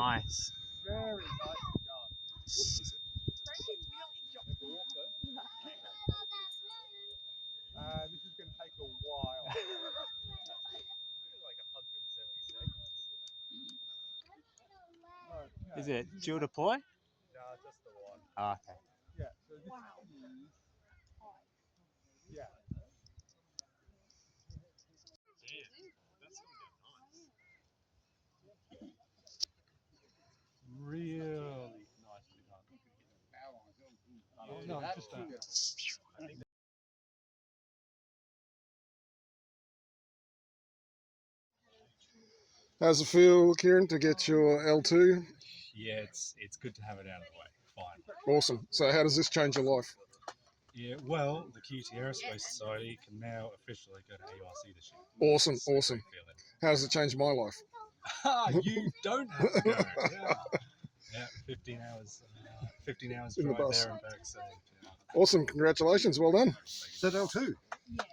Nice. Very nicely done. This is going to take a while. Like 170 seconds. Okay. Is it dual deploy? No, just the one. Oh, okay. Yeah, so this is... Yeah. Really nicely done. Oh, no, just that. How's it feel, Kieran, to get your L2? Yeah, it's good to have it out of the way. Fine. Awesome. So how does this change your life? Yeah, well, the QT Aerospace Society can now officially go to AURC this year. Awesome, awesome. How does it change my life? You don't have to go. Yeah, 15 hours. 15 hours In the drive bus. there and back. So, Awesome. Congratulations. Well done. Is that L2? Yeah.